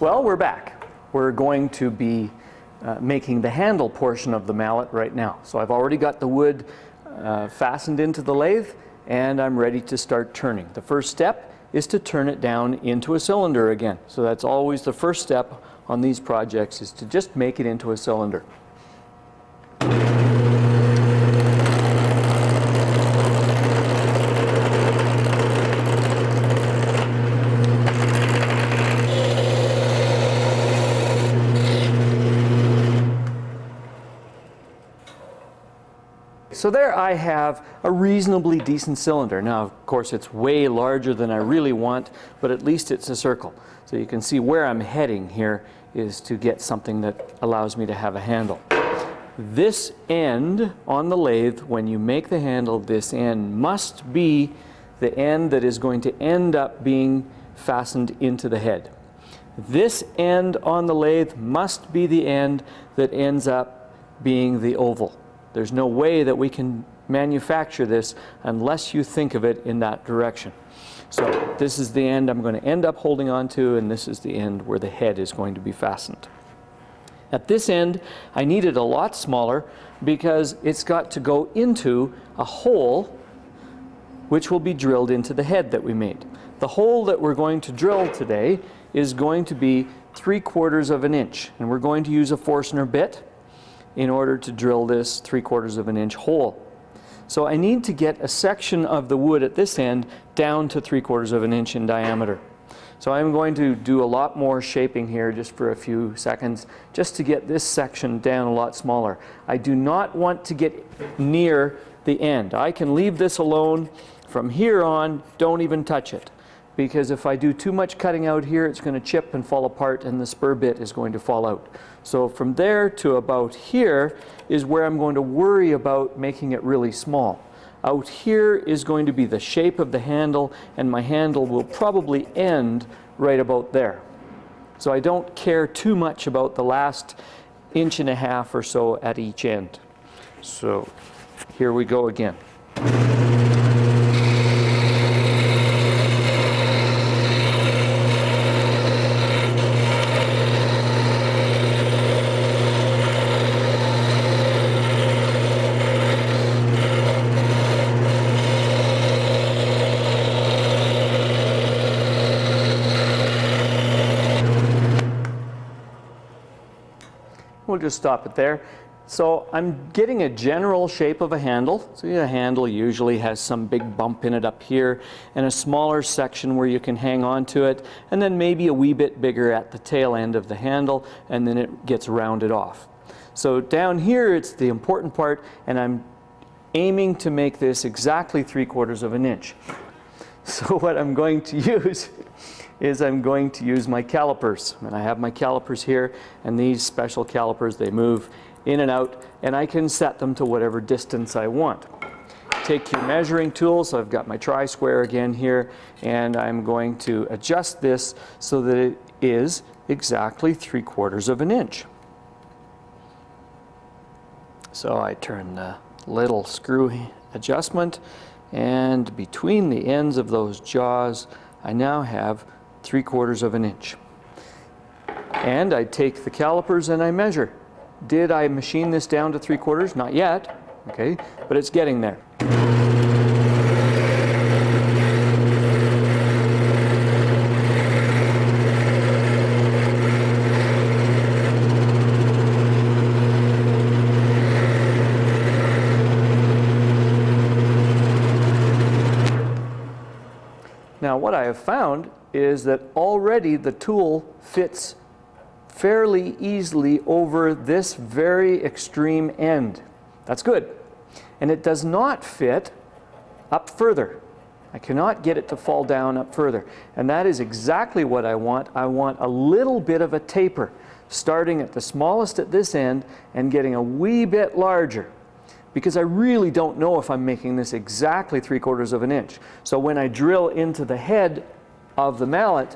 Well, we're back. We're going to be making the handle portion of the mallet right now. So I've already got the wood fastened into the lathe, and I'm ready to start turning. The first step is to turn it down into a cylinder again. So that's always the first step on these projects, is to just make it into a cylinder. So there I have a reasonably decent cylinder. Now, of course, it's way larger than I really want, but at least it's a circle. So you can see where I'm heading here is to get something that allows me to have a handle. This end on the lathe, when you make the handle, this end must be the end that is going to end up being fastened into the head. This end on the lathe must be the end that ends up being the oval. There's no way that we can manufacture this unless you think of it in that direction. So this is the end I'm going to end up holding on to, and this is the end where the head is going to be fastened. At this end, I need it a lot smaller because it's got to go into a hole which will be drilled into the head that we made. The hole that we're going to drill today is going to be 3/4 of an inch, and we're going to use a Forstner bit in order to drill this 3/4 of an inch hole. So I need to get a section of the wood at this end down to 3/4 of an inch in diameter. So I'm going to do a lot more shaping here just for a few seconds, just to get this section down a lot smaller. I do not want to get near the end. I can leave this alone. From here on, don't even touch it, because if I do too much cutting out here, it's going to chip and fall apart, and the spur bit is going to fall out. So from there to about here is where I'm going to worry about making it really small. Out here is going to be the shape of the handle, and my handle will probably end right about there. So I don't care too much about the last 1.5 inches or so at each end. So here we go again. We'll just stop it there. So I'm getting a general shape of a handle. So a handle usually has some big bump in it up here, and a smaller section where you can hang on to it, and then maybe a wee bit bigger at the tail end of the handle, and then it gets rounded off. So down here it's the important part, and I'm aiming to make this exactly 3/4 of an inch. So what I'm going to use is I'm going to use my calipers. And I have my calipers here, and these special calipers, they move in and out, and I can set them to whatever distance I want. Take your measuring tool, so I've got my tri-square again here, and I'm going to adjust this so that it is exactly 3/4 of an inch. So I turn the little screw adjustment, and between the ends of those jaws, I now have 3/4 of an inch. And I take the calipers and I measure. Did I machine this down to 3/4? Not yet, okay, but it's getting there. Now what I have found is that already the tool fits fairly easily over this very extreme end. That's good. And it does not fit up further. I cannot get it to fall down up further. And that is exactly what I want. I want a little bit of a taper, starting at the smallest at this end and getting a wee bit larger, because I really don't know if I'm making this exactly 3/4 of an inch. So when I drill into the head of the mallet,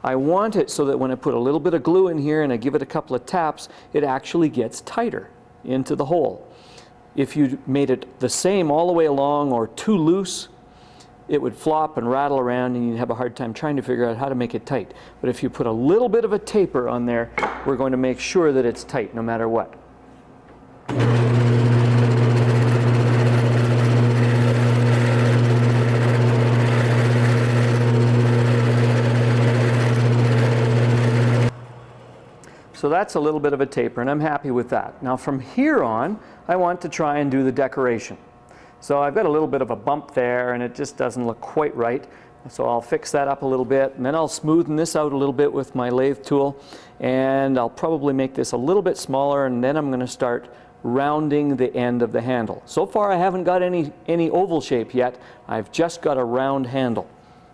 I want it so that when I put a little bit of glue in here and I give it a couple of taps, it actually gets tighter into the hole. If you made it the same all the way along or too loose, it would flop and rattle around and you'd have a hard time trying to figure out how to make it tight. But if you put a little bit of a taper on there, we're going to make sure that it's tight no matter what. So that's a little bit of a taper, and I'm happy with that. Now from here on, I want to try and do the decoration. So I've got a little bit of a bump there, and it just doesn't look quite right. So I'll fix that up a little bit, and then I'll smoothen this out a little bit with my lathe tool, and I'll probably make this a little bit smaller, and then I'm going to start rounding the end of the handle. So far I haven't got any oval shape yet. I've just got a round handle.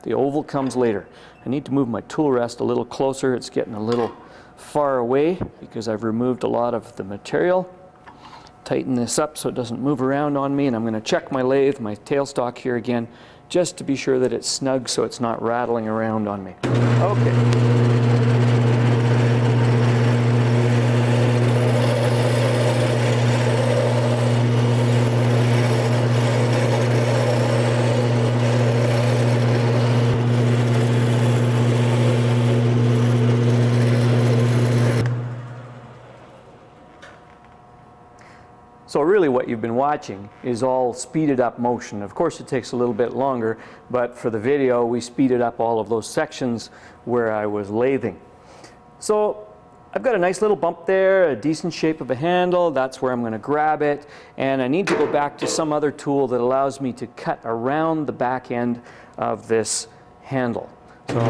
The oval comes later. I need to move my tool rest a little closer. It's getting a little far away because I've removed a lot of the material. Tighten this up so it doesn't move around on me, and I'm going to check my lathe, my tailstock here again, just to be sure that it's snug so it's not rattling around on me. Okay. So really what you've been watching is all speeded up motion. Of course it takes a little bit longer, but for the video we speeded up all of those sections where I was lathing. So I've got a nice little bump there, a decent shape of a handle. That's where I'm going to grab it, and I need to go back to some other tool that allows me to cut around the back end of this handle. So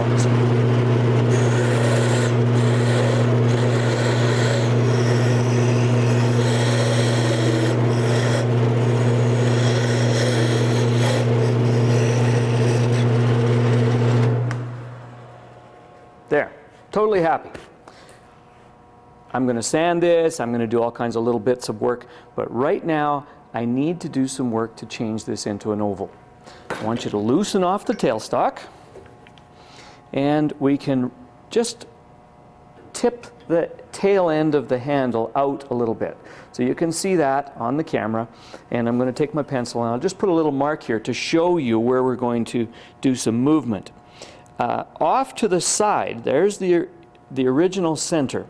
there, totally happy. I'm going to sand this, I'm going to do all kinds of little bits of work, but right now I need to do some work to change this into an oval. I want you to loosen off the tailstock, and we can just tip the tail end of the handle out a little bit. So you can see that on the camera, and I'm going to take my pencil and I'll just put a little mark here to show you where we're going to do some movement. Off to the side, there's the original center.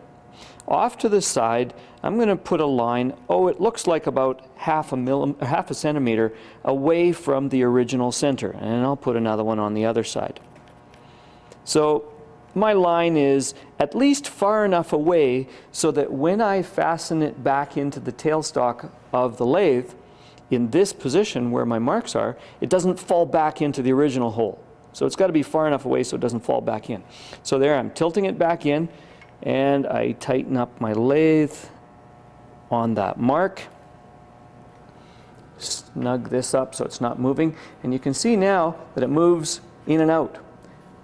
Off to the side, I'm going to put a line, it looks like about half a centimeter away from the original center, and I'll put another one on the other side. So my line is at least far enough away so that when I fasten it back into the tailstock of the lathe, in this position where my marks are, it doesn't fall back into the original hole. So it's got to be far enough away so it doesn't fall back in. So there, I'm tilting it back in, and I tighten up my lathe on that mark. Snug this up so it's not moving, and you can see now that it moves in and out.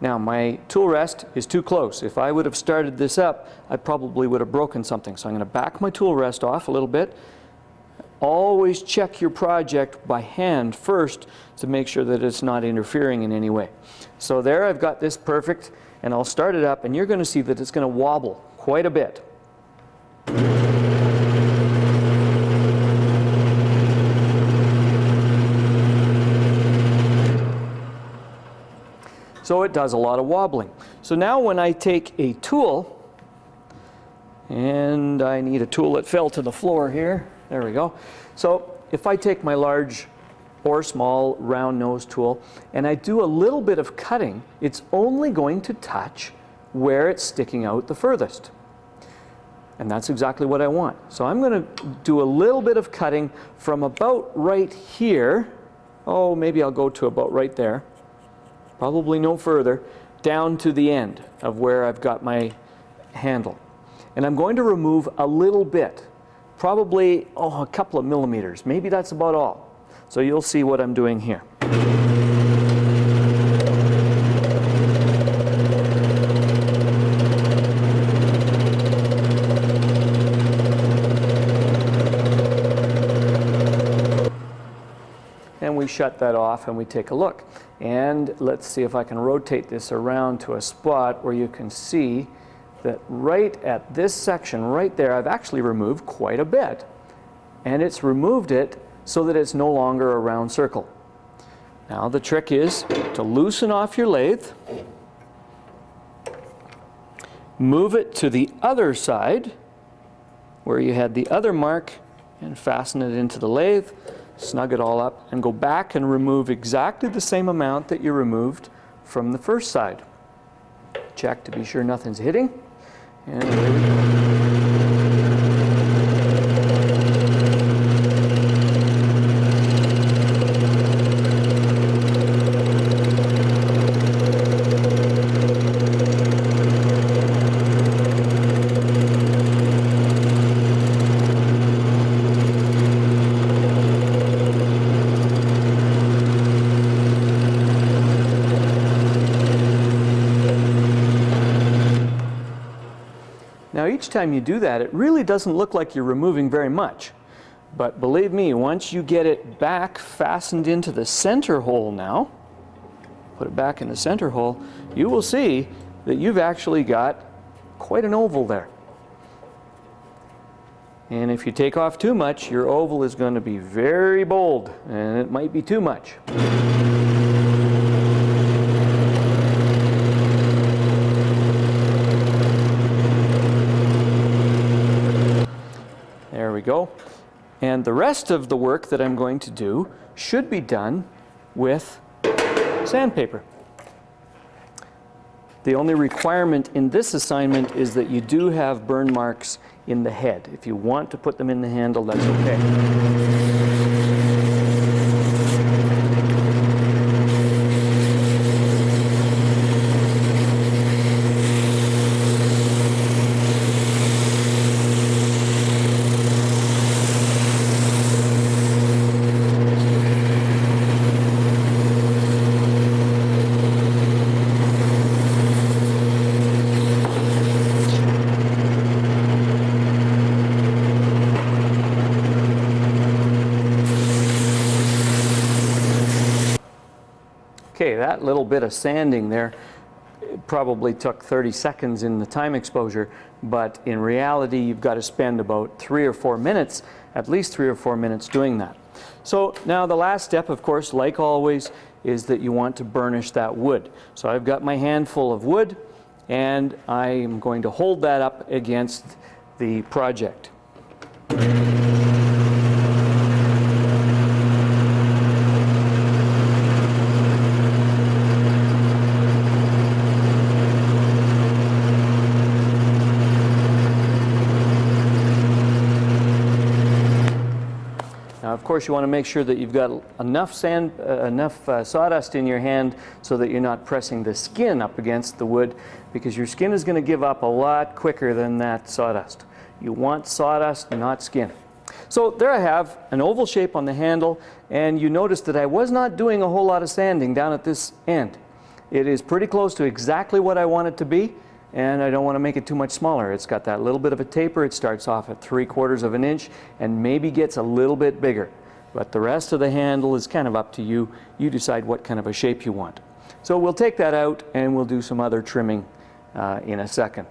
Now my tool rest is too close. If I would have started this up, I probably would have broken something. So I'm going to back my tool rest off a little bit. Always check your project by hand first to make sure that it's not interfering in any way. So there, I've got this perfect, and I'll start it up, and you're going to see that it's going to wobble quite a bit. So it does a lot of wobbling. So now when I take a tool, and I need a tool that fell to the floor here. There we go. So if I take my large or small round nose tool and I do a little bit of cutting, it's only going to touch where it's sticking out the furthest. And that's exactly what I want. So I'm going to do a little bit of cutting from about right here. Maybe I'll go to about right there. Probably no further, down to the end of where I've got my handle. And I'm going to remove a little bit. Probably a couple of millimeters. Maybe that's about all. So you'll see what I'm doing here. And we shut that off and we take a look. And let's see if I can rotate this around to a spot where you can see that right at this section right there, I've actually removed quite a bit. And it's removed it so that it's no longer a round circle. Now the trick is to loosen off your lathe, move it to the other side where you had the other mark, and fasten it into the lathe, snug it all up, and go back and remove exactly the same amount that you removed from the first side. Check to be sure nothing's hitting, and there we go. Now each time you do that, it really doesn't look like you're removing very much. But believe me, once you get it back fastened into the center hole now, put it back in the center hole, you will see that you've actually got quite an oval there. And if you take off too much, your oval is going to be very bold, and it might be too much. There we go. And the rest of the work that I'm going to do should be done with sandpaper. The only requirement in this assignment is that you do have burn marks in the head. If you want to put them in the handle, that's okay. Okay, that little bit of sanding there probably took 30 seconds in the time exposure, but in reality you've got to spend about 3 or 4 minutes, at least 3 or 4 minutes doing that. So now the last step, of course, like always, is that you want to burnish that wood. So I've got my handful of wood, and I am going to hold that up against the project. Now, of course, you want to make sure that you've got enough sawdust in your hand so that you're not pressing the skin up against the wood, because your skin is going to give up a lot quicker than that sawdust. You want sawdust, not skin. So there I have an oval shape on the handle, and you notice that I was not doing a whole lot of sanding down at this end. It is pretty close to exactly what I want it to be, and I don't want to make it too much smaller. It's got that little bit of a taper. It starts off at 3/4 of an inch and maybe gets a little bit bigger. But the rest of the handle is kind of up to you. You decide what kind of a shape you want. So we'll take that out and we'll do some other trimming in a second.